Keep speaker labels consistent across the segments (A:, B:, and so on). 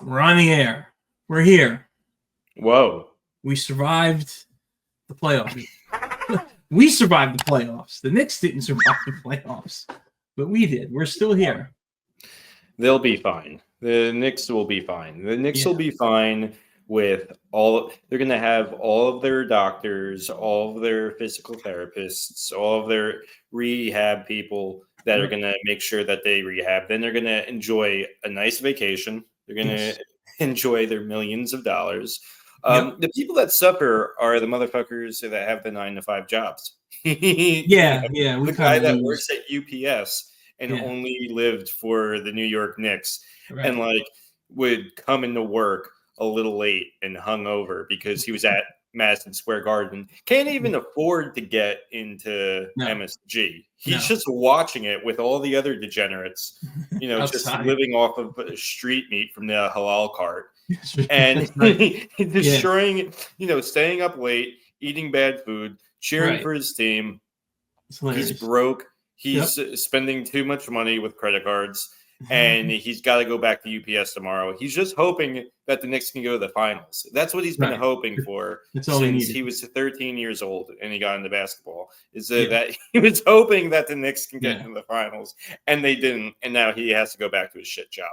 A: We're on the air. We're here.
B: Whoa.
A: We survived the playoffs. We survived the playoffs. The Knicks didn't survive the playoffs, but we did. We're still here.
B: They'll be fine. The Knicks will be fine. The Knicks will be fine with all. They're going to have all of their doctors, all of their physical therapists, all of their rehab people that are going to make sure that they rehab. Then they're going to enjoy a nice vacation. They're going to enjoy their millions of dollars. The people that suffer are the motherfuckers that have the 9-to-5 jobs.
A: The
B: guy that works at UPS and only lived for the New York Knicks and like would come into work a little late and hungover because he was at Madison Square Garden. Can't even afford to get into MSG. He's just watching it with all the other degenerates, just living off of street meat from the halal cart. And destroying, staying up late, eating bad food, cheering for his team. He's broke. He's spending too much money with credit cards, and he's got to go back to UPS tomorrow. He's just hoping that the Knicks can go to the finals. That's what he's been hoping for since he was 13 years old and he got into basketball. That he was hoping that the Knicks can get into the finals, and they didn't. And now he has to go back to his shit job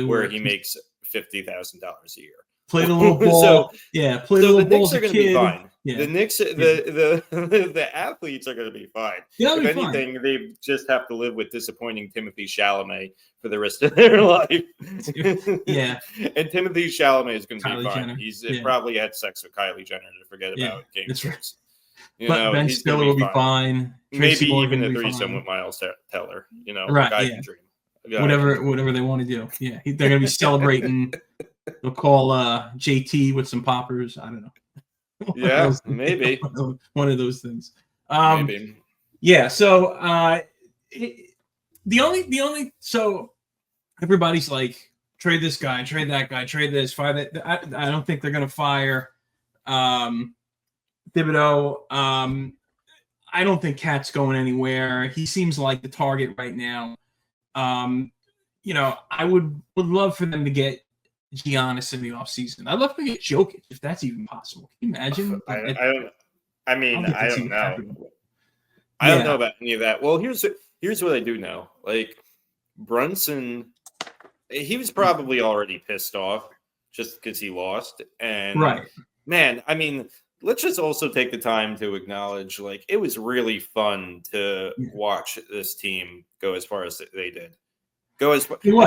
B: where he makes $50,000 a year.
A: Play the little ball. Play the little ball.
B: The Knicks are going to be fine. Yeah. The Knicks, the athletes are going to be fine. If anything, they just have to live with disappointing Timothy Chalamet for the rest of their life. And Timothy Chalamet is going to be fine. He's probably had sex with Kylie Jenner to forget about game six.
A: But Ben Stiller will be fine.
B: Maybe even a threesome with Miles Teller. Guy can dream.
A: Whatever they want to do. Yeah, they're going to be celebrating. They'll call JT with some poppers. I don't know.
B: Maybe
A: one of those things.
B: Maybe.
A: Yeah. So the only so everybody's like trade this guy, trade that guy, trade this, fire that. I don't think they're going to fire Thibodeau. I don't think Cat's going anywhere. He seems like the target right now. I would love for them to get Giannis in the offseason. I'd love to get Jokic if that's even possible. Can you imagine?
B: I don't know. I don't know about any of that. Well, here's what I do know. Like Brunson, he was probably already pissed off just because he lost. And man, I mean, let's just also take the time to acknowledge, like, it was really fun to watch this team go as far as they did. A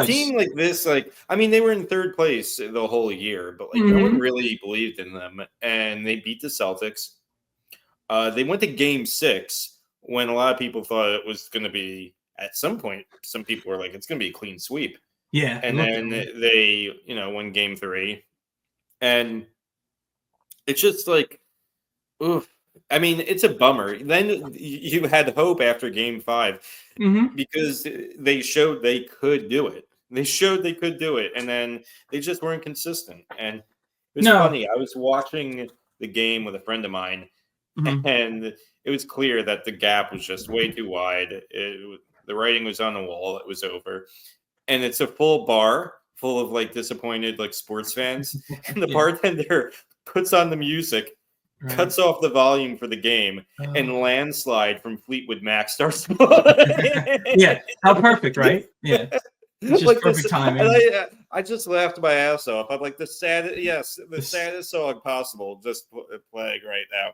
B: team like this, like, I mean, they were in third place the whole year, but like no one really believed in them, and they beat the Celtics. They went to Game 6 when a lot of people thought it was going to be, at some point, some people were like, it's going to be a clean sweep.
A: Yeah,
B: and then they, won Game 3, and it's just like, oof. I mean, it's a bummer. Then you had hope after Game 5 because they showed they could do it. And then they just weren't consistent. And it was funny. I was watching the game with a friend of mine, and it was clear that the gap was just way too wide. The writing was on the wall. It was over. And it's a full bar full of like disappointed like sports fans. And the bartender puts on the music. Cuts off the volume for the game, and Landslide from Fleetwood Mac starts.
A: How perfect, right? Yeah, it's just like perfect timing.
B: I just laughed my ass off. I'm like, the saddest song possible, just playing right now.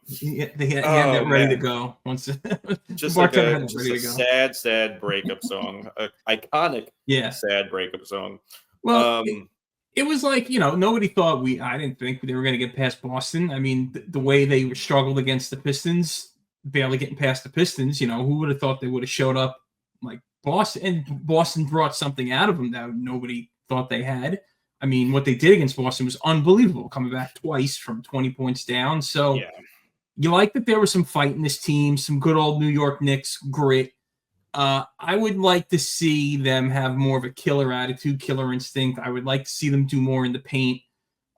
A: They had that ready to go.
B: Just like a sad breakup song, iconic, sad breakup song.
A: Well. It was like, nobody thought I didn't think they were going to get past Boston. I mean, the way they struggled against the Pistons, barely getting past the Pistons, who would have thought they would have showed up like Boston? And Boston brought something out of them that nobody thought they had. I mean, what they did against Boston was unbelievable, coming back twice from 20 points down. So you like that there was some fight in this team, some good old New York Knicks grit. I would like to see them have more of a killer attitude, killer instinct. I would like to see them do more in the paint.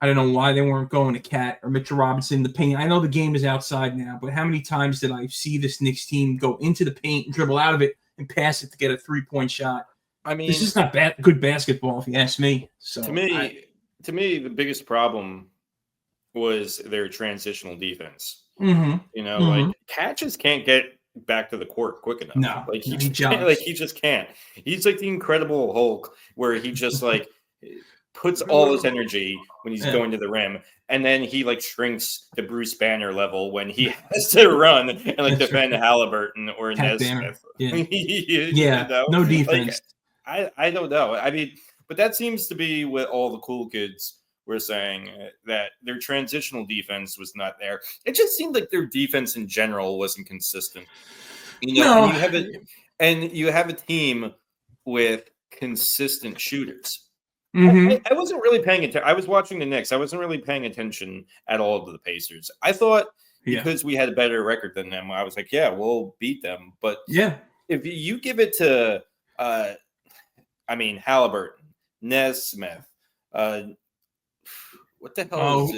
A: I don't know why they weren't going to Cat or Mitchell Robinson in the paint. I know the game is outside now, but how many times did I see this Knicks team go into the paint and dribble out of it and pass it to get a 3-point shot?
B: I mean,
A: this is not good basketball, if you ask me. So
B: to to me, the biggest problem was their transitional defense.
A: Mm-hmm.
B: You know, like Cat just can't get back to the court quick enough.
A: No,
B: like he just can't. He's like the Incredible Hulk, where he just like puts all his energy when he's going to the rim, and then he like shrinks to Bruce Banner level when he has to run and like defend Halliburton or Nesmith.
A: Yeah, no defense.
B: Like, I don't know. I mean, but that seems to be what all the cool kids were saying, that their transitional defense was not there. It just seemed like their defense in general wasn't consistent. You know, and you have a team with consistent shooters. I wasn't really paying attention. I was watching the Knicks. I wasn't really paying attention at all to the Pacers. I thought because we had a better record than them, I was like, yeah, we'll beat them. But if you give it to, Halliburton, Nesmith, what the hell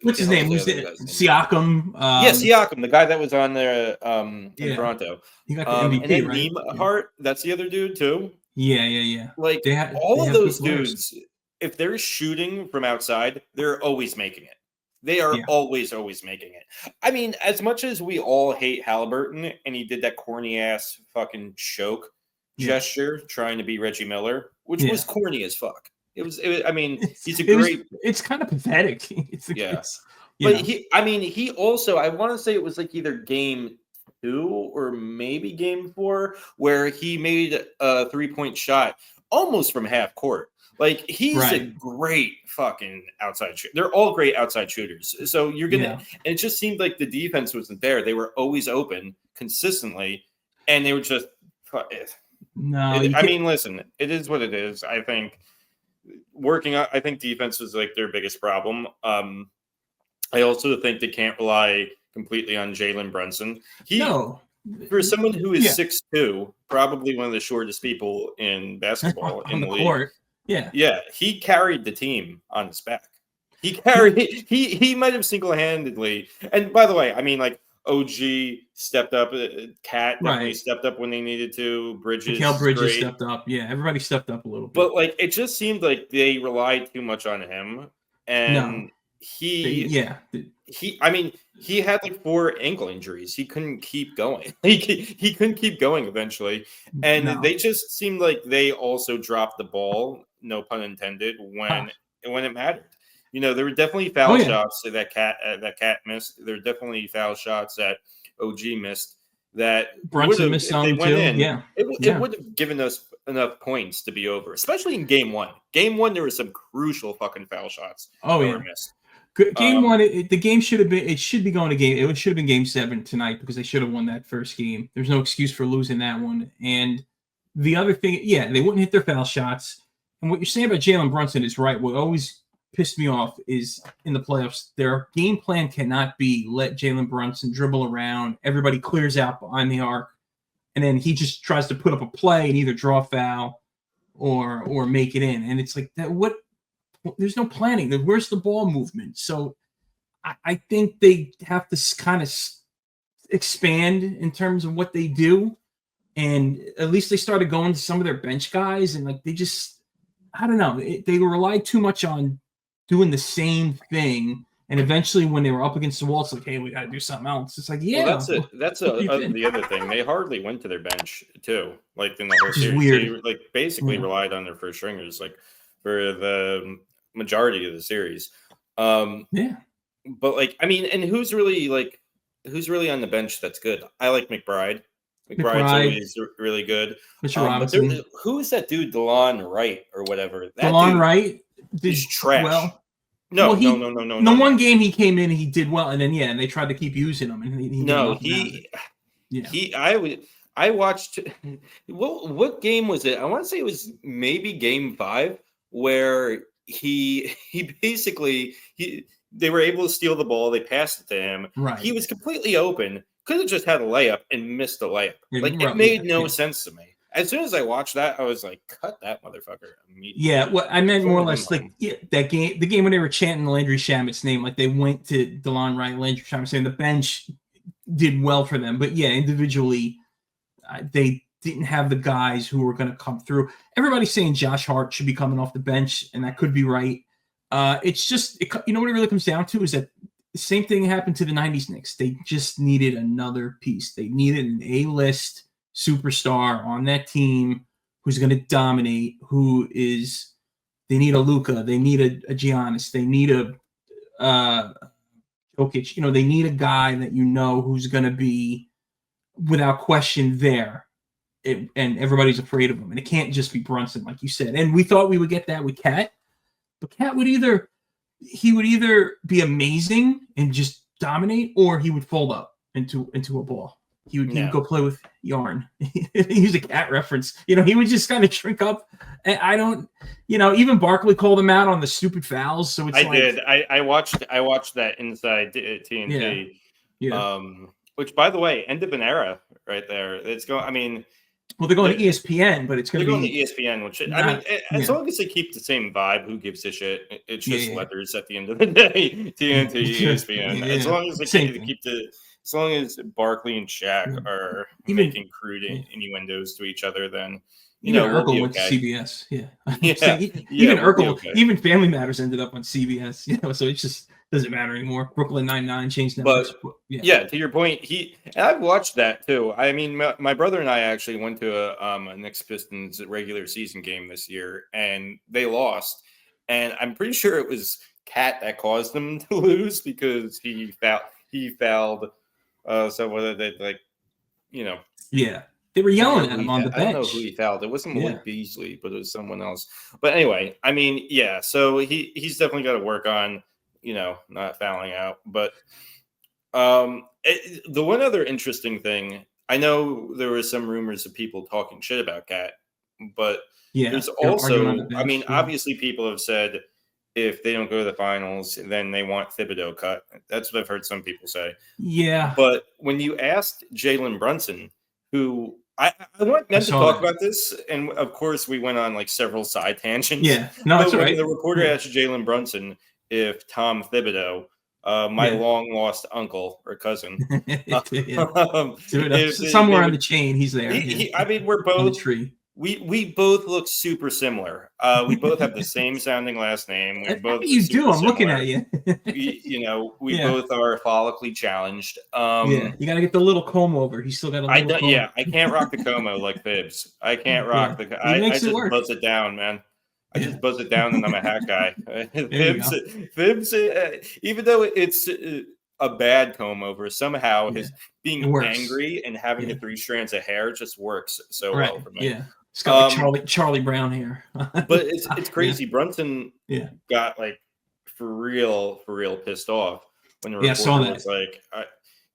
A: what's his name? Siakam?
B: Siakam, the guy that was on there in Toronto.
A: He got the MVP,
B: and then Nembhard, that's the other dude too.
A: Yeah.
B: Like all of those dudes, if they're shooting from outside, they're always making it. They are always making it. I mean, as much as we all hate Halliburton, and he did that corny ass fucking choke gesture trying to be Reggie Miller, which was corny as fuck. He's a great.
A: It's kind of pathetic.
B: But he also, I want to say it was like either game 2 or maybe game 4 where he made a 3-point shot almost from half court. Like he's a great fucking outside shooter. They're all great outside shooters. So you're gonna. And it just seemed like the defense wasn't there. They were always open consistently, and they were just. Listen, it is what it is. I think. I think defense is like their biggest problem. I also think they can't rely completely on Jalen Brunson. For someone who is 6'2", probably one of the shortest people in basketball in the league. Court. Yeah, he carried the team on his back. He might have single-handedly. And by the way, I mean, like OG stepped up. Cat definitely stepped up when they needed to. Bridges
A: stepped up. Yeah, everybody stepped up a little bit.
B: But like, it just seemed like they relied too much on him, and he had like 4 ankle injuries. He couldn't keep going. He couldn't keep going eventually, and they just seemed like they also dropped the ball. No pun intended. When it mattered. You know, there were definitely foul shots that Cat missed. There were definitely foul shots that OG missed. That
A: Brunson missed some too.
B: It would have given us enough points to be over, especially in game 1. Game 1, there were some crucial fucking foul shots that were missed.
A: Game 1, the game should have been. It should be going to game. It should have been game 7 tonight because they should have won that first game. There's no excuse for losing that one. And the other thing, they wouldn't hit their foul shots. And what you're saying about Jalen Brunson is right. What always pissed me off is in the playoffs, their game plan cannot be let Jalen Brunson dribble around. Everybody clears out behind the arc, and then he just tries to put up a play and either draw a foul or make it in. And it's like that. There's no planning. Where's the ball movement? So I think they have to kind of expand in terms of what they do. And at least they started going to some of their bench guys, and like they just, I don't know, they relied too much on doing the same thing, and eventually when they were up against the wall, it's like, hey, we got to do something else. It's like,
B: that's the other thing. They hardly went to their bench too, like in the whole series.
A: Weird.
B: They basically relied on their first stringers, like for the majority of the series. But like, I mean, and who's really on the bench that's good? I like McBride. McBride's always really good. Who is that dude, DeLon Wright or whatever?
A: DeLon Wright?
B: He's trash.
A: Well,
B: no.
A: The one game he came in, he did well, and then and they tried to keep using him, and I watched. What game was it? I want to say it was maybe game 5 where he basically they were able to steal the ball. They passed it to him. Right.
B: He was completely open. Could have just had a layup and missed the layup. Like it made no sense to me. As soon as I watched that, I was like, "Cut that motherfucker immediately." Yeah,
A: well, I meant more or less like that game. The game when they were chanting Landry Shamit's name, like they went to DeLon Wright, Landry Shamet, saying the bench did well for them, but individually, they didn't have the guys who were going to come through. Everybody's saying Josh Hart should be coming off the bench, and that could be right. It's just, you know what it really comes down to is that the same thing happened to the 90s Knicks. They just needed another piece. They needed an A-list superstar on that team who's going to dominate, they need a Luka, they need a Giannis, they need a Jokic. You know, they need a guy that who's going to be without question there. And everybody's afraid of him. And it can't just be Brunson, like you said. And we thought we would get that with Cat. But Cat would either be amazing and just dominate, or he would fold up into a ball. He would go play with yarn. Use a Cat reference. You know, he would just kind of shrink up. And I don't, even Barkley called him out on the stupid fouls. So it's
B: I watched that Inside TNT.
A: Yeah.
B: Which, by the way, end of an era right there. It's going. I mean,
A: well, they're going to ESPN, but it's going to
B: be ESPN. Which as long as they keep the same vibe, who gives a shit? It's just letters at the end of the day. TNT, ESPN.
A: Yeah.
B: As long as they keep the. As long as Barkley and Shaq are making crude innuendos to each other, then
A: Urkel
B: we'll
A: went to CBS.
B: Yeah.
A: Even Urkel, even Family Matters ended up on CBS. So it just doesn't matter anymore. Brooklyn Nine-Nine changed networks.
B: But to your point, I've watched that too. I mean, my brother and I actually went to a Knicks Pistons regular season game this year, and they lost. And I'm pretty sure it was Cat that caused them to lose because he fouled. So whether they
A: they were yelling at him on the bench.
B: I don't know who he fouled. It wasn't Malik Beasley, but it was someone else. But anyway, I mean, so he's definitely got to work on not fouling out. But the one other interesting thing, I know there were some rumors of people talking shit about Cat, but there's also, I mean, obviously people have said if they don't go to the finals, then they want Thibodeau cut. That's what I've heard some people say.
A: Yeah.
B: But when you asked Jalen Brunson, who I meant to talk about this, and of course we went on like several side tangents.
A: Yeah. No, that's right.
B: The reporter asked Jalen Brunson if Tom Thibodeau, my long lost uncle or cousin,
A: somewhere on the chain, he's there.
B: I mean, we're both
A: on the tree.
B: We both look super similar. We both have the same sounding last name. We both
A: you do. I'm looking at you.
B: we both are follically challenged.
A: You got to get the little comb over. He's still got a little comb.
B: Yeah, I can't rock the como like Phibbs. I can't rock the. I just buzz it down, man. I just buzz it down, and I'm a hat guy. Phibbs, even though it's a bad comb over, somehow his being angry and having the 3 strands of hair just works so well for me.
A: Yeah. It's got like Charlie Brown hair.
B: But it's crazy. Brunson got like for real pissed off when the reporter was like,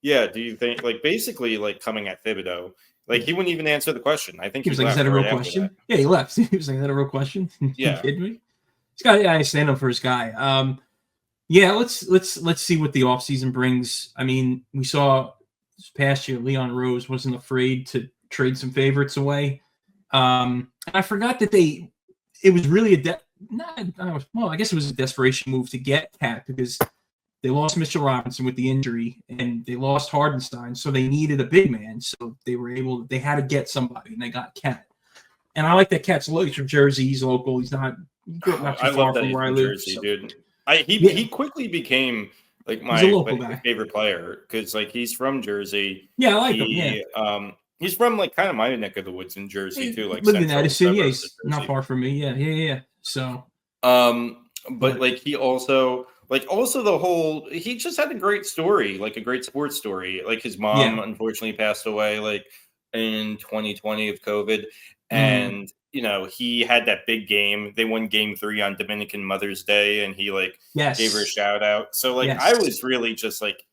B: do you think like basically like coming at Thibodeau? Like he wouldn't even answer the question. I think
A: he was like, "Is that a real question?" Yeah, he left. He was like, "Is that a real question?"
B: Yeah.
A: You kidding me? He's got I stand up for his guy. Let's see what the offseason brings. I mean, we saw this past year Leon Rose wasn't afraid to trade some favorites away. And I forgot that it was really I guess it was a desperation move to get Cat because they lost Mitchell Robinson with the injury and they lost Hardenstein, so they needed a big man. So they had to get somebody, and they got Cat. And I like that Cat's local. He's from Jersey. He's local. He's not too far from where I live.
B: Jersey, dude. He quickly became like my favorite player because like he's from Jersey.
A: Yeah, I like him. Yeah.
B: He's from like kind of my neck of the woods in Jersey too. Like
A: lived in Edison. Yeah, he's not far from me. Yeah. So,
B: but like he also the whole he just had a great story, like a great sports story. Like his mom unfortunately passed away like in 2020 of COVID, and he had that big game. They won Game 3 on Dominican Mother's Day, and he gave her a shout out. So I was really just like.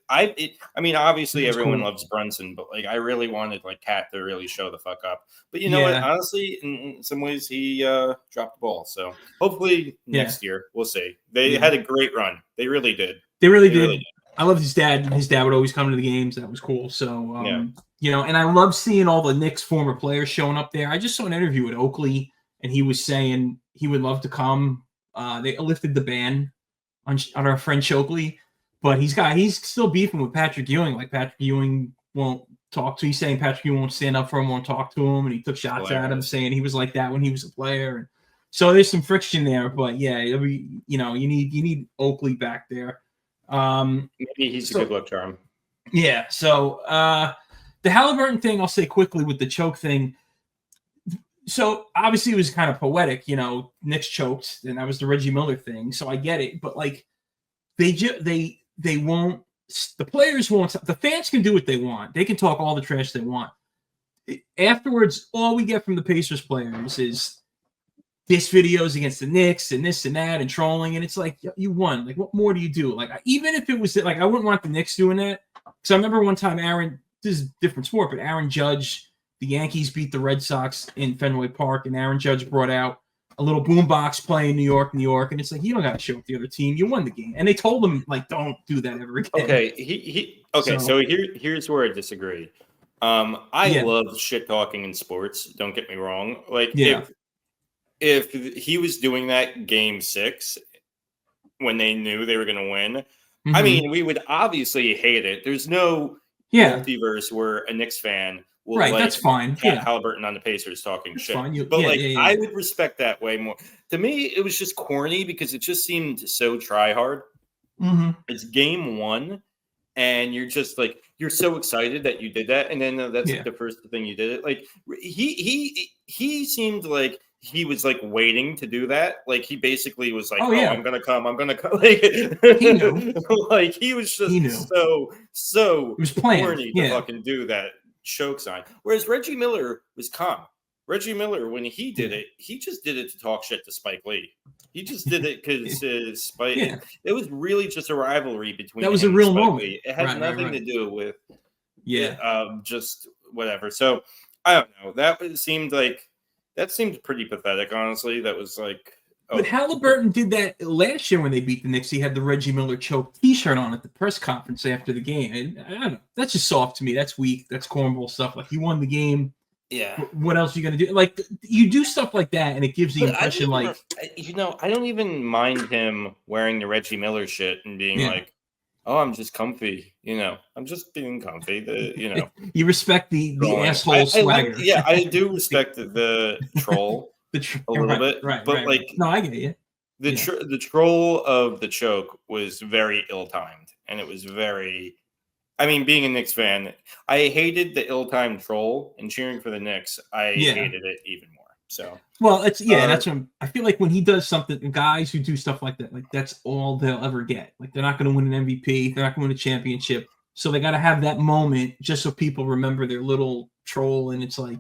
B: I mean, obviously everyone loves Brunson, but like I really wanted like Cat to really show the fuck up. But you know what? Honestly, in some ways he dropped the ball. So hopefully next year we'll see. They had a great run. They really did.
A: They really did. I loved his dad. His dad would always come to the games. That was cool. So and I love seeing all the Knicks former players showing up there. I just saw an interview with Oakley, and he was saying he would love to come. They lifted the ban on our friend Oakley. But he's still beefing with Patrick Ewing. Like Patrick Ewing won't talk to. He's saying Patrick Ewing won't stand up for him, won't talk to him, and he took shots at him, saying he was like that when he was a player. And So there's some friction there, but yeah, you need Oakley back there.
B: Maybe he's a good luck charm.
A: Yeah. So the Halliburton thing, I'll say quickly with the choke thing. So obviously it was kind of poetic, Knicks choked, and that was the Reggie Miller thing. So I get it, but like they won't. The players won't. The fans can do what they want. They can talk all the trash they want. Afterwards, all we get from the Pacers players is this videos against the Knicks and this and that and trolling, and it's like you won. Like, what more do you do? Like, even if it was like, I wouldn't want the Knicks doing that. Because I remember one time this is a different sport, but Aaron Judge, the Yankees beat the Red Sox in Fenway Park, and Aaron Judge brought out a little boombox playing New York, and it's like, you don't got to show up the other team. You won the game, and they told him like, don't do that ever again.
B: Okay, So here's where I disagree. I love shit talking in sports. Don't get me wrong. Like, if he was doing that game 6 when they knew they were going to win, I mean, we would obviously hate it. There's no multiverse where a Knicks fan will
A: that's fine.
B: Halliburton on the Pacers talking shit. I would respect that way more. To me, it was just corny because it just seemed so try hard. It's game 1. And you're just like, you're so excited that you did that, and then that's like the first thing you did it. Like he seemed like he was like waiting to do that. Like he basically was like, I'm gonna come. Like
A: he knew.
B: Like he was just so
A: he was
B: corny to fucking do that choke sign. Whereas Reggie Miller was calm. Reggie Miller, when he did it, he just did it to talk shit to Spike Lee. He just did it because Spike. It was really just a rivalry between.
A: That was a real moment.
B: Lee. It had nothing to do with just whatever. So I don't know. That seemed pretty pathetic, honestly. That was like.
A: But Halliburton did that last year when they beat the Knicks. He had the Reggie Miller choke T-shirt on at the press conference after the game. And I don't know. That's just soft to me. That's weak. That's cornball stuff. Like, he won the game.
B: Yeah.
A: What else are you going to do? Like, you do stuff like that, and it gives the impression
B: I don't even mind him wearing the Reggie Miller shit and being like, oh, I'm just comfy. I'm just being comfy.
A: You respect the asshole swagger.
B: I do respect the troll a little bit. Right.
A: No, I get you.
B: The troll of the choke was very ill-timed, and it was very. I mean, being a Knicks fan, I hated the ill-timed troll, and cheering for the Knicks, I hated it even more. So,
A: well, that's what I feel like when he does something. Guys who do stuff like that, like that's all they'll ever get. Like they're not going to win an MVP, they're not going to win a championship, so they got to have that moment just so people remember their little troll, and it's like,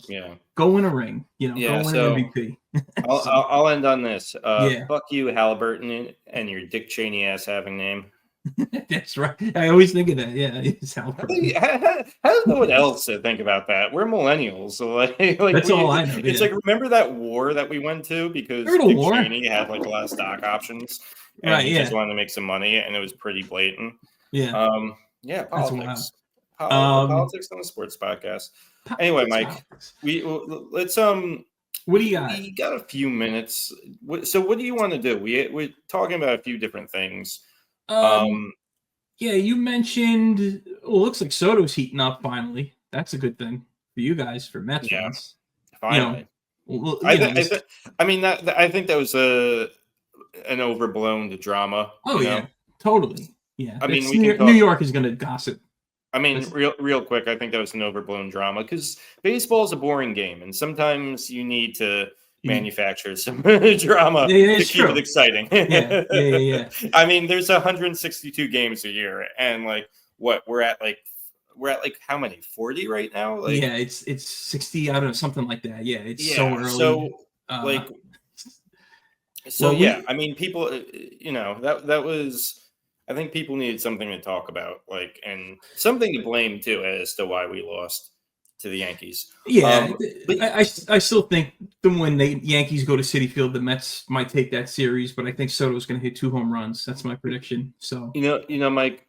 A: go win a ring, go win an MVP.
B: I'll end on this. Fuck you, Halliburton, and your Dick Cheney ass having name.
A: That's right. I always think of that. Yeah, it's
B: how does no one else think about that? We're millennials, so like
A: that's all I know.
B: It's like, remember that war that we went to because Dick Cheney had like a lot of stock options, and he just wanted to make some money, and it was pretty blatant. Politics. Politics on the sports podcast. Anyway, Mike, let's
A: What do you got?
B: We got a few minutes. So what do you want to do? We're talking about a few different things.
A: You mentioned. It looks like Soto's heating up finally. That's a good thing for you guys, for Mets fans.
B: Finally. I think that was an overblown drama.
A: Oh totally. Yeah.
B: I mean,
A: New York is going to gossip.
B: I mean, real quick, I think that was an overblown drama because baseball is a boring game, and sometimes you need to manufacture some drama to keep it exciting.
A: Yeah.
B: I mean, there's 162 games a year, and like we're at how many? 40 right now? Like,
A: it's 60 out of something like that. Yeah, it's so early.
B: I mean, people, that was. I think people needed something to talk about, like, and something to blame too as to why we lost to the Yankees.
A: Yeah, I still think when the Yankees go to Citi Field, the Mets might take that series, but I think Soto's going to hit 2 home runs. That's my prediction. So
B: Mike,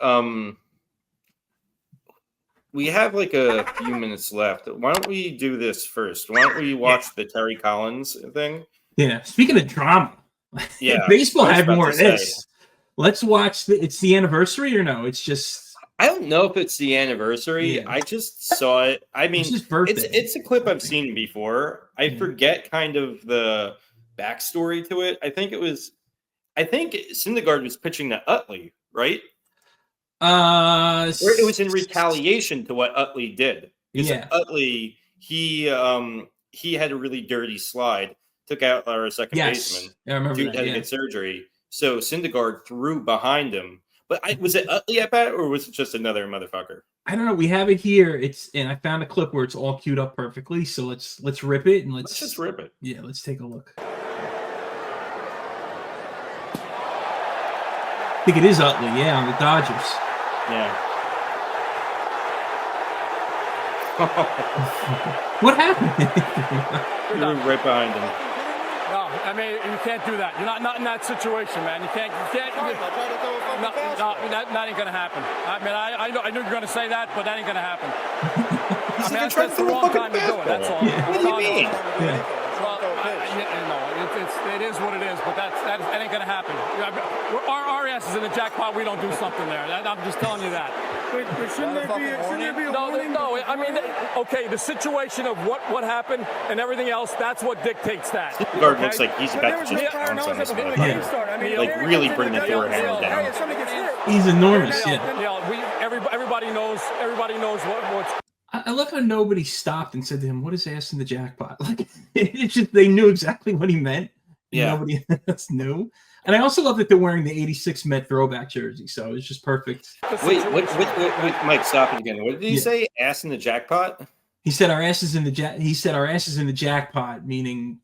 B: we have like a few minutes left. Why don't we do this first? Why don't we watch the Terry Collins thing?
A: Yeah. Speaking of drama, baseball had more of this. Let's watch. It's the anniversary or no? It's just.
B: I don't know if it's the anniversary. I just saw it. I mean,
A: it's his birthday.
B: It's a clip I've seen before. I forget kind of the backstory to it. I think Syndergaard was pitching to Utley, right? Or it was in retaliation to what Utley did. Because Utley, he had a really dirty slide, took out our second baseman.
A: I remember
B: Dude had to get surgery. So Syndergaard threw behind him. But was it Utley at bat, or was it just another motherfucker?
A: I don't know. We have it here. And I found a clip where it's all queued up perfectly. So let's rip it and let's
B: just rip it.
A: Yeah, let's take a look. I think it is Utley, on the Dodgers.
B: Yeah.
A: What happened?
B: You were right behind him.
C: No, I mean, you can't do that. You're not in that situation, man. You can't. That ain't gonna happen. I mean, I knew you were gonna say that, but that ain't gonna happen. That's the wrong time to do it. That's all.
B: Yeah. What do you mean?
C: Well, it is what it is, but that ain't gonna happen. Our ass is in the jackpot. We don't do something there. I'm just telling you that.
D: Shouldn't there be a warning?
C: No. I mean, okay, the situation of what happened and everything else, that's what dictates that.
B: Syndergaard looks like he's about to just pounce on this motherfucker. Like really bring the door handle down.
A: He's enormous.
C: Everybody knows what's.
A: I love how nobody stopped and said to him, "What is ass in the jackpot?" Like it's just they knew exactly what he meant.
B: Yeah,
A: nobody else knew. And I also love that they're wearing the '86 Met throwback jersey, so it's just perfect.
B: Wait, what Mike, stop it again. What did he say? Ass in the jackpot?
A: He said our ass is in the jackpot, meaning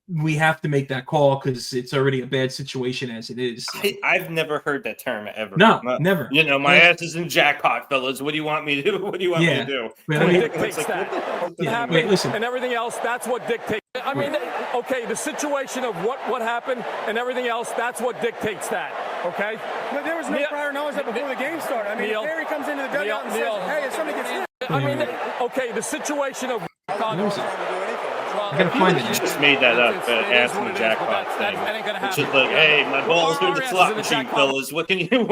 A: we have to make that call because it's already a bad situation as it is.
B: I've never heard that term ever.
A: No, never.
B: My ass is in jackpot, fellas. What do you want me to do? What do you want me to do?
A: Wait, listen.
C: And everything else, that's what dictates. I mean, okay, the situation of what happened and everything else, that's what dictates that. Okay?
D: But there was no prior knowledge that before the game started. I mean, if Harry comes into the dugout and says, "Hey, if somebody gets hit."
C: I mean, okay, the situation of.
A: I gotta find it.
B: You just made that up, ass in the jackpot thing. It's just like, hey, my balls are in the slot machine, fellas. What can you do?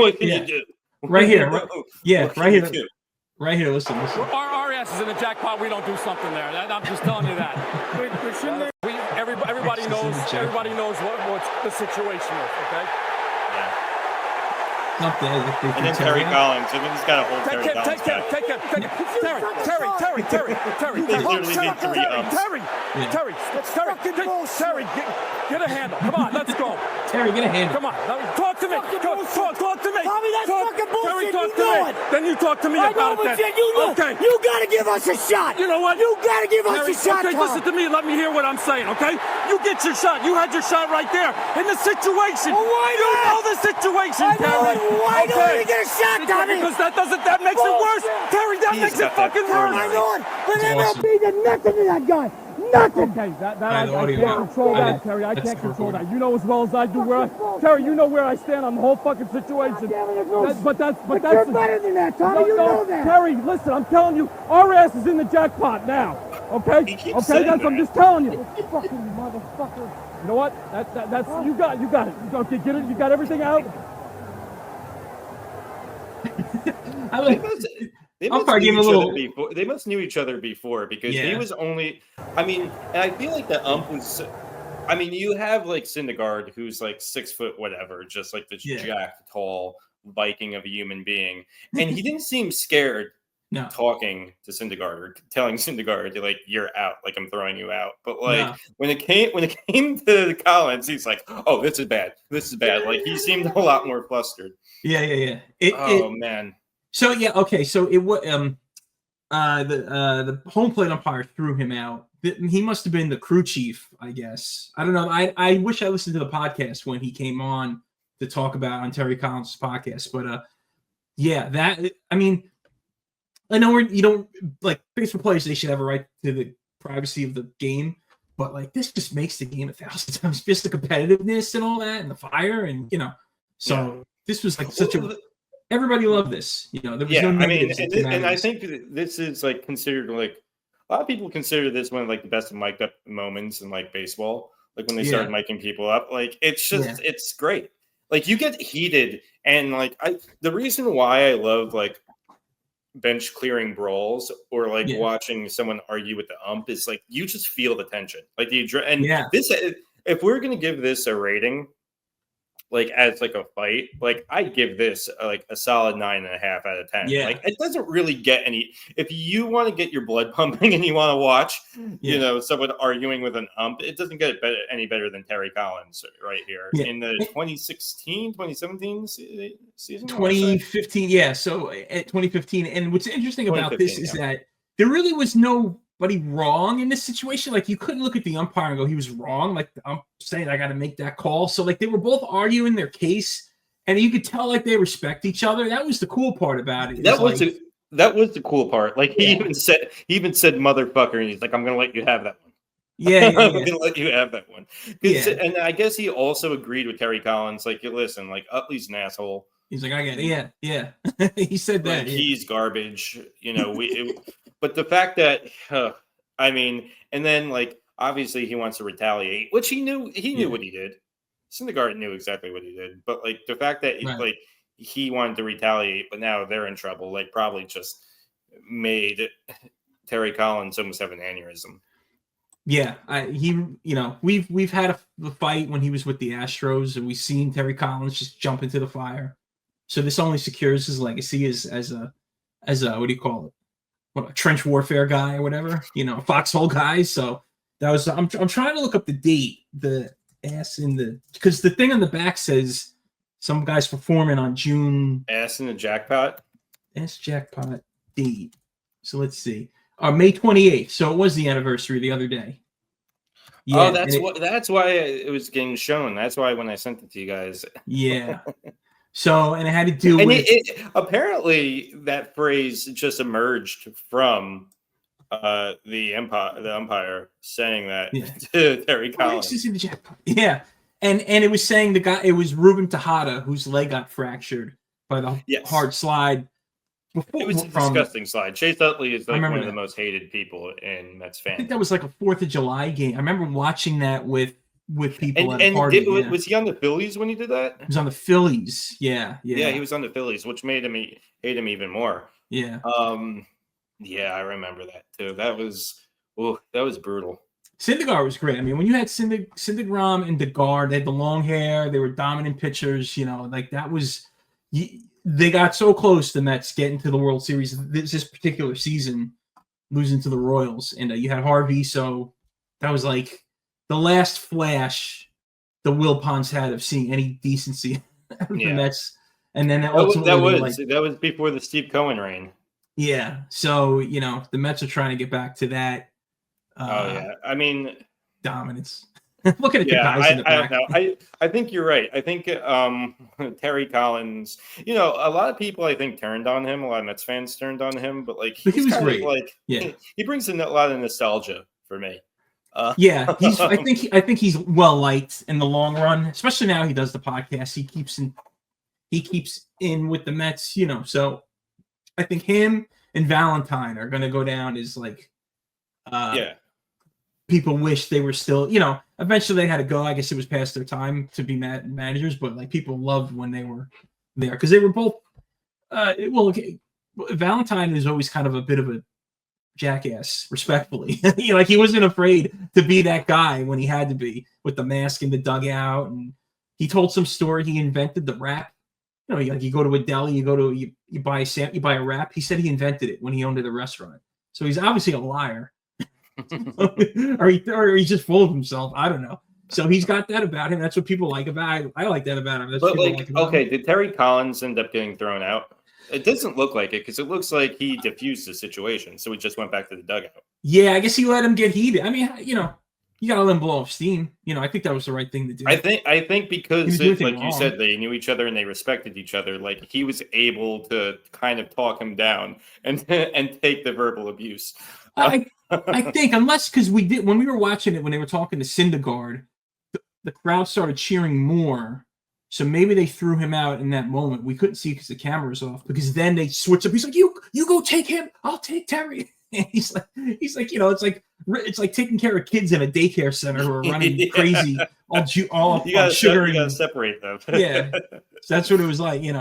A: Right here. Right here. Right here. Listen.
C: Our ass is in the jackpot. We don't do something there. I'm just telling you that. Everybody knows what the situation is. Okay.
B: Yeah.
A: Not bad.
B: And then Terry Collins. I mean, he's got a whole Terry Collins guy.
C: Take him. Terry.
B: They literally did 3 ups.
C: Terry, get a handle. Come on, let's go.
A: Terry, get a handle.
C: Come on, talk to me. Talk to me.
D: Tommy, that's fucking bullshit.
C: Terry, talk to me. Then you talk to me about it.
D: Okay. You gotta give us a shot.
C: You know what?
D: You gotta give us a shot.
C: Okay, listen to me. Let me hear what I'm saying. Okay? You get your shot. You had your shot right there in the situation.
D: Well, why
C: you
D: not?
C: know the situation, Terry.
D: Why don't we get a shot, Tommy?
C: Because that makes it worse. Terry, that makes it fucking worse.
D: I know it. But MLB did nothing to that guy. Nothing.
C: Okay, I can't control that, Terry. I can't control that. You know as well as I do Terry, you know where I stand on the whole fucking situation. But that's
D: you're better than that, Tommy. You know that.
C: Terry, listen, I'm telling you, our ass is in the jackpot now. Okay? I'm just telling you. You fucking motherfucker. You know what? That's you got it. You don't get it. You got everything out.
B: They must knew each other before because he was only. I mean, and I feel like the ump was. I mean, you have like Syndergaard, who's like 6 foot whatever, just like this jacked, tall Viking of a human being, and he didn't seem scared.
A: No.
B: Talking to Syndergaard or telling Syndergaard, like, you're out, like I'm throwing you out. But like when it came to Collins, he's like, oh, this is bad. Like he seemed a lot more flustered.
A: Yeah.
B: Man.
A: So okay. So it was the home plate umpire threw him out. He must have been the crew chief, I guess. I don't know. I wish I listened to the podcast when he came on to talk about on Terry Collins' podcast. But I mean, I know you don't like baseball players. They should have a right to the privacy of the game. But like this just makes the game 1,000 times just the competitiveness and all that and the fire and So this was like such a. Everybody loved this. There was no negatives.
B: And I think this is like considered like a lot of people consider this one of like the best mic'd up moments in like baseball. Like when they started miking people up, like it's just it's great. Like you get heated and like the reason why I love like bench clearing brawls or like watching someone argue with the ump is like you just feel the tension. Like this, if we're gonna give this a rating, like as like a fight, like I'd give this like a solid 9.5 out of 10.
A: Yeah.
B: Like it doesn't really get any. If you want to get your blood pumping and you want to watch, you know, someone arguing with an ump, it doesn't get any better than Terry Collins right here in the 2016, 2017 season.
A: 2015, yeah. So at 2015, and what's interesting about this is that there really was nobody wrong in this situation. Like you couldn't look at the umpire and go, he was wrong. Like the ump saying, I got to make that call. So like they were both arguing their case, and you could tell like they respect each other. That was the cool part about it.
B: That was the cool part. Like he even said motherfucker, and he's like, I'm gonna let you have that one. I'm gonna let you have that one. And I guess he also agreed with Terry Collins. Like, listen, like Utley's an asshole.
A: He's like, I get it. Yeah. He said that.
B: Like, he's garbage. You know, but the fact that, I mean, and then like, obviously he wants to retaliate, which he knew what he did. Syndergaard knew exactly what he did. But like the fact that like he wanted to retaliate, but now they're in trouble, like probably just made Terry Collins almost have an aneurysm.
A: Yeah, we've had a fight when he was with the Astros, and we've seen Terry Collins just jump into the fire. So this only secures his legacy as a what do you call it? What, a trench warfare guy or whatever, a foxhole guy. So that was I'm trying to look up the date, because the thing on the back says some guy's performing on June.
B: Ass in the jackpot.
A: Ass jackpot date. So let's see. May 28th. So it was the anniversary the other day.
B: Yeah, that's why it was getting shown. That's why when I sent it to you guys.
A: Yeah. So, and it had to do with
B: apparently that phrase just emerged from the umpire saying that to Terry Collins.
A: Yeah. And it was saying it was Ruben Tejada whose leg got fractured by the hard slide.
B: It was a disgusting slide. Chase Utley is like one of the most hated people in Mets fans.
A: I think that was like a 4th of July game. I remember watching that with people at a
B: and
A: party.
B: Was he on the Phillies when he did that?
A: He was on the Phillies. Yeah.
B: He was on the Phillies, which made him hate him even more.
A: Yeah.
B: Yeah, I remember that too. That was brutal.
A: Syndergaard was great. I mean, when you had Syndergaard and DeGard, they had the long hair. They were dominant pitchers. Like that was. They got so close, the Mets, getting to the World Series this particular season, losing to the Royals. And you had Harvey, so that was like the last flash the Wilpons had of seeing any decency out of the Mets. And then ultimately
B: that was before the Steve Cohen reign.
A: Yeah. So, the Mets are trying to get back to that.
B: I mean,
A: dominance. Look at the guys in the back.
B: I think you're right. I think Terry Collins, a lot of people I think turned on him. A lot of Mets fans turned on him, but he was great. He brings in a lot of nostalgia for me.
A: I think he's well liked in the long run, especially now he does the podcast. He keeps in with the Mets, So I think him and Valentine are going to go down as people wish they were still, eventually they had to go. I guess it was past their time to be managers, but people loved when they were there because they were both. Valentine is always kind of a bit of a jackass, respectfully. He wasn't afraid to be that guy when he had to be with the mask in the dugout. And he told some story. He invented the wrap. You go to a deli, you buy a wrap. He said he invented it when he owned a restaurant. So he's obviously a liar. or he's just full of himself. I don't know. So he's got that about him. That's what people like about him. I like that about him. That's what like about him.
B: Did Terry Collins end up getting thrown out? It doesn't look like it because it looks like he diffused the situation. So he just went back to the dugout.
A: Yeah, I guess he let him get heated. I mean, you gotta let him blow off steam. I think that was the right thing to do.
B: I think because you said, they knew each other and they respected each other. Like he was able to kind of talk him down and take the verbal abuse.
A: I think because when we were watching it when they were talking to Syndergaard, the crowd started cheering more. So maybe they threw him out in that moment. We couldn't see because the camera was off. Because then they switched up. He's like, "You go take him. I'll take Terry." And he's like, it's like taking care of kids in a daycare center who are running crazy, all sugar.
B: You gotta separate them.
A: Yeah, so that's what it was like. You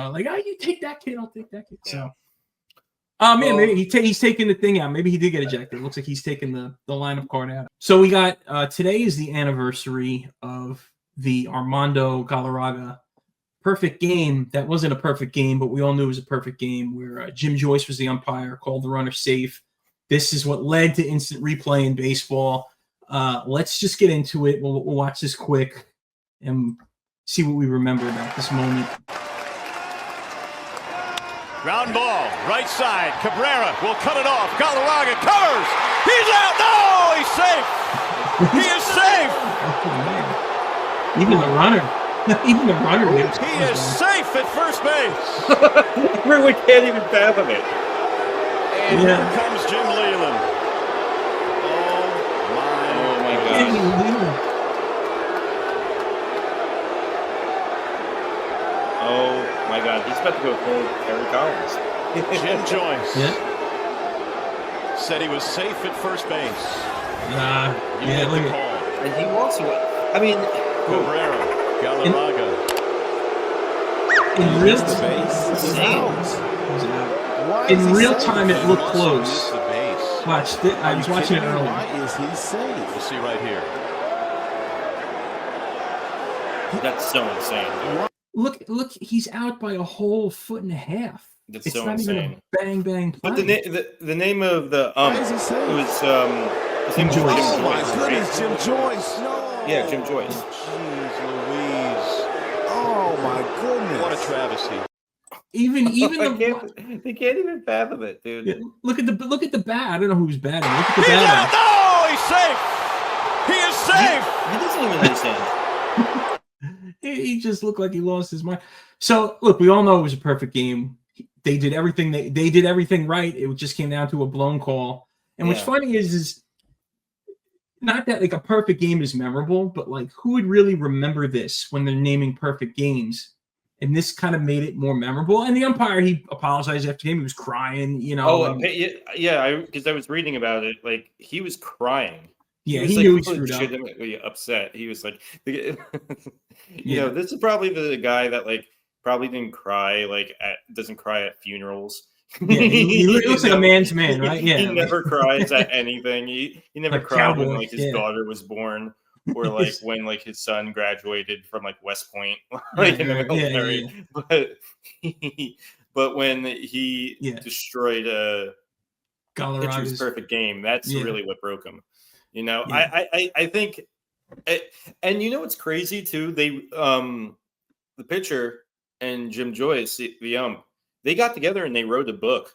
A: take that kid. I'll take that kid. So. Man, maybe he's taking the thing out. Maybe he did get ejected. It looks like he's taking the lineup card out. So we got today is the anniversary of the Armando Galarraga perfect game. That wasn't a perfect game, but we all knew it was a perfect game where Jim Joyce was the umpire, called the runner safe. This is what led to instant replay in baseball. Let's just get into it. We'll watch this quick and see what we remember about this moment.
E: Ground ball, right side. Cabrera will cut it off. Galarraga covers. He's out. No, he's safe. He is safe.
A: Oh, even the runner. Even the runner.
E: He is safe at first base.
B: Everyone can't even fathom it.
E: And here comes Jim Leland. Oh my God.
B: Oh my God, he's about to go full Terry Collins.
E: Jim Joyce said he was safe at first base.
B: Look at call. And he also, I mean,
E: Cabrera, Galarraga.
A: In real time, it looked close. Watch, I was watching it earlier.
E: Why is he safe? We'll see right here.
B: That's so insane, dude.
A: Look, he's out by a whole foot and a half.
B: That's
A: it's
B: so
A: not
B: insane.
A: Even a bang play.
B: But the name of the it was his name was
A: Joyce.
B: Jim
E: My
B: Joyce,
E: goodness,
B: right?
E: Jim Joyce. No.
B: Yeah, Jim Joyce.
E: Jeez Louise. Oh my goodness. What a travesty.
A: Even
B: They can't even fathom it, dude.
A: Yeah, look at the bat. I don't know who's batting. Look at the
E: He's
A: bat.
E: out. No, he's safe. He is safe.
B: He doesn't even understand.
A: He just looked like he lost his mind. So look, we all know it was a perfect game. They did everything. They did everything right. It just came down to a blown call. And what's funny is not that like a perfect game is memorable, but like who would really remember this when they're naming perfect games? And this kind of made it more memorable. And the umpire, he apologized after the game. He was crying, you know.
B: Oh, because I was reading about it. Like he was crying.
A: Yeah,
B: he
A: knew
B: like,
A: he screwed up.
B: Legitimately upset. He was like, you know, this is probably the guy that like probably didn't cry, like doesn't cry at funerals.
A: Yeah, he looks like a man's man, right? Yeah,
B: he never cries at anything. He never
A: like
B: cried when
A: cowboy,
B: like his daughter was born, or like when like his son graduated from like West Point, like in the military. But when he destroyed Galarraga's perfect game, that's really what broke him. You know, I think, and you know what's crazy too? They the pitcher and Jim Joyce, the ump, they got together and they wrote a book.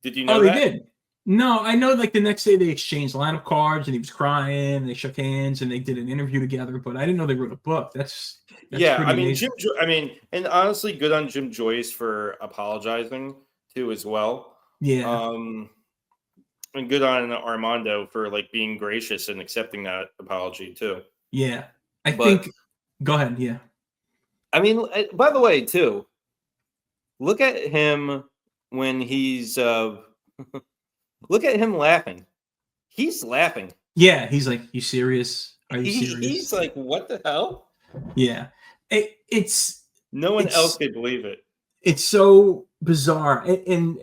B: Did you know that?
A: They did. No, I know. Like the next day, they exchanged lineup cards, and he was crying. And they shook hands, and they did an interview together. But I didn't know they wrote a book. That's
B: I mean, and honestly, good on Jim Joyce for apologizing too, as well.
A: Yeah.
B: And good on Armando for like being gracious and accepting that apology too.
A: Yeah, I think. Go ahead. Yeah.
B: I mean, by the way, too, look at him when he's look at him laughing. He's laughing.
A: Yeah, he's like, "You serious? Are you serious?"
B: He's like, "What the hell?"
A: Yeah, it's
B: no one else could believe it.
A: It's so bizarre, and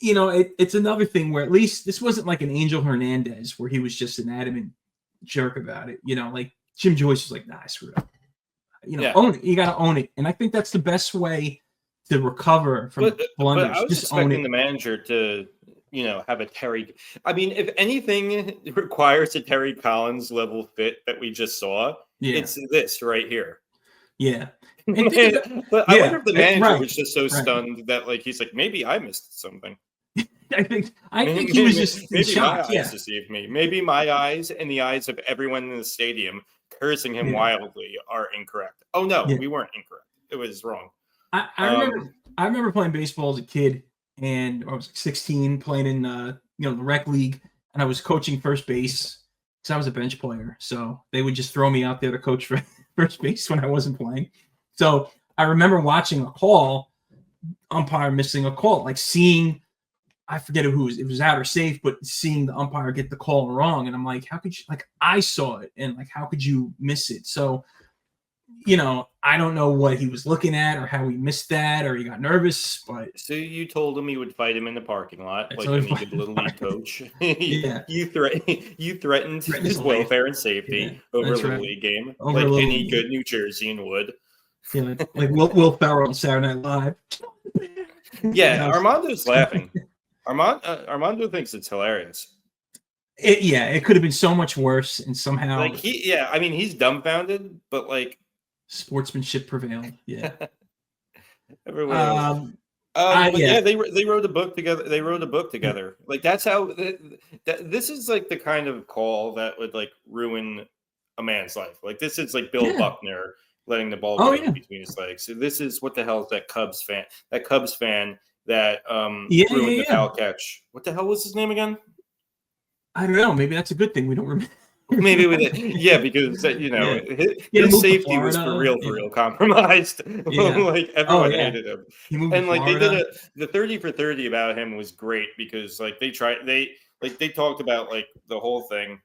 A: you know, it's another thing where at least this wasn't like an Angel Hernandez where he was just an adamant jerk about it. You know, like Jim Joyce was like, "Nah, I screwed up." You know, own it. You got to own it, and I think that's the best way to recover from blunders.
B: But I was expecting the manager to, you know, have a Terry. I mean, if anything requires a Terry Collins level fit that we just saw, it's this right here.
A: Yeah.
B: But I wonder if the manager was just so stunned that, like, he's like, maybe I missed something.
A: I think he was just
B: maybe
A: shocked.
B: My eyes deceived me. Maybe my eyes and the eyes of everyone in the stadium cursing him wildly are incorrect. Oh no, we weren't incorrect. It was wrong.
A: I remember playing baseball as a kid, and I was 16 playing in the rec league, and I was coaching first base because I was a bench player. So they would just throw me out there to coach for first base when I wasn't playing. So I remember watching a call, umpire missing a call, like seeing, I forget who it was out or safe, but seeing the umpire get the call wrong. And I'm like, how could you, like, I saw it and like, how could you miss it? So, you know, I don't know what he was looking at or how he missed that or he got nervous, but
B: so you told him you would fight him in the parking lot like
A: so
B: any good little league coach.
A: Yeah.
B: You threatened his welfare and safety over a little league game, like any good New Jerseyan would.
A: Yeah, like Will Ferrell on Saturday Night Live.
B: Yeah, Armando's laughing. Armando thinks it's hilarious.
A: It could have been so much worse, and somehow
B: like he's dumbfounded, but like
A: sportsmanship prevailed. Yeah.
B: Everyone else. They wrote a book together. They wrote a book together. Like that's how. This is like the kind of call that would like ruin a man's life. Like this is like Bill Buckner letting the ball go between his legs. So this is what the hell is that Cubs fan? That Cubs fan that ruined the foul catch. What the hell was his name again?
A: I don't know. Maybe that's a good thing we don't remember.
B: Maybe with it, because his safety was for real compromised. Like everyone hated him, and like they did the 30 for 30 about him was great because like they talked about like the whole thing,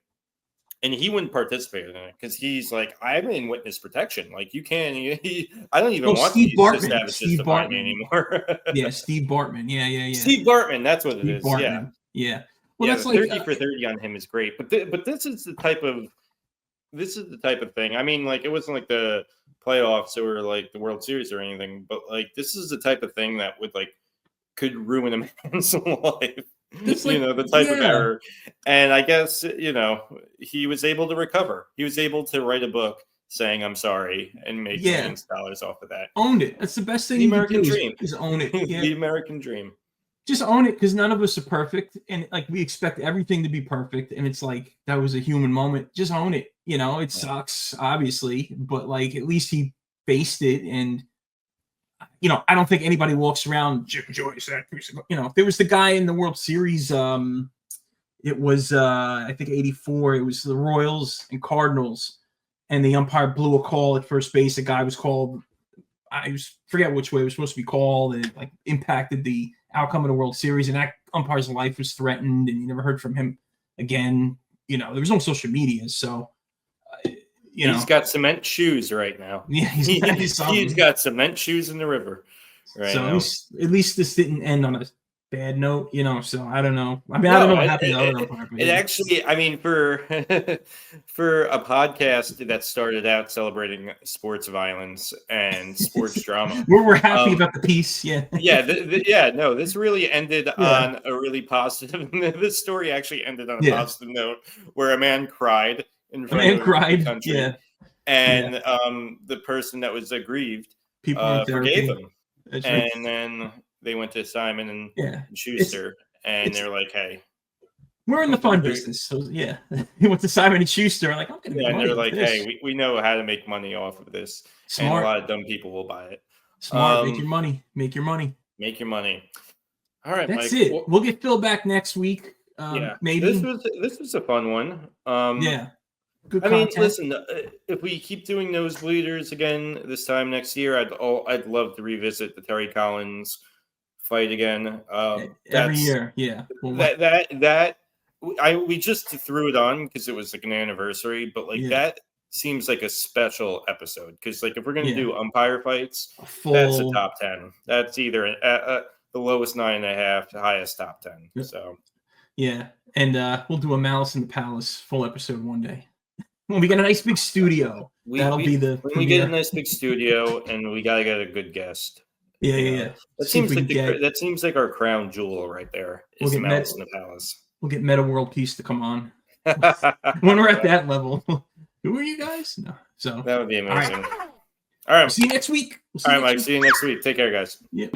B: and he wouldn't participate in it because he's like, I'm in witness protection. Like you can't. I don't even want
A: Steve
B: these
A: Bartman.
B: establishes to find me anymore.
A: Steve Bartman. Yeah.
B: Steve Bartman. That's what it is.
A: Bartman. Yeah. Well, that's
B: the 30 for 30 on him is great, but this is the type of thing. I mean, like it wasn't like the playoffs or like the World Series or anything, but like this is the type of thing that would like could ruin a man's life. The type of error. And I guess he was able to recover. He was able to write a book saying I'm sorry and make millions of dollars off of that.
A: Owned it. That's the best thing.
B: The American dream
A: is own it. Yeah.
B: The American dream.
A: Just own it because none of us are perfect, and like we expect everything to be perfect, and it's like that was a human moment. Just own it. It sucks, obviously, but like at least he faced it, and I don't think anybody walks around Jim Joyce. There was the guy in the World Series. It was I think '84. It was the Royals and Cardinals, and the umpire blew a call at first base. A guy was called. I forget which way it was supposed to be called, and it like impacted the outcome of the World Series, and that umpire's life was threatened, and you never heard from him again. There was no social media, so
B: he's got cement shoes right now.
A: Yeah,
B: he's got cement shoes in the river right now.
A: At least this didn't end on a bad note, So I don't know. I mean, I don't know what happened to the other umpire.
B: It actually, I mean, for a podcast that started out celebrating sports violence and sports drama,
A: we're happy about the piece.
B: No, this really ended on a really positive. This story actually ended on a positive note where a man cried in front of the country, and the person that was aggrieved forgave him, and then they went to Simon and Schuster, and they're like, "Hey,
A: we're in the fun business." So he went to Simon and Schuster. Like, I'm gonna.
B: And they're like, "Hey, we know how to make money off of this, and a lot of dumb people will buy it."
A: Smart, make your money. Make your money.
B: All right,
A: that's
B: Mike.
A: it. We'll get Phill back next week. Maybe
B: this was a fun one.
A: Good
B: I
A: content.
B: mean, listen. If we keep doing Nosebleeders again this time next year, I'd love to revisit the Terry Collins fight again.
A: Every year,
B: we just threw it on because it was like an anniversary, but like that seems like a special episode because like if we're gonna do umpire fights, that's a top 10. That's either the lowest 9.5 to highest top 10. So
A: and we'll do a Malice in the Palace full episode one day when we get a nice big studio. That'll be the
B: when we get a nice big studio and we gotta get a good guest.
A: That
B: seems like our crown jewel right there. Is the Malice in the Palace.
A: We'll get Meta World Peace to come on when we're at that level. Who are you guys? No, so
B: that would be amazing.
A: All right. See you next week.
B: All right, Mike. See you next week. Take care, guys.
A: Yeah.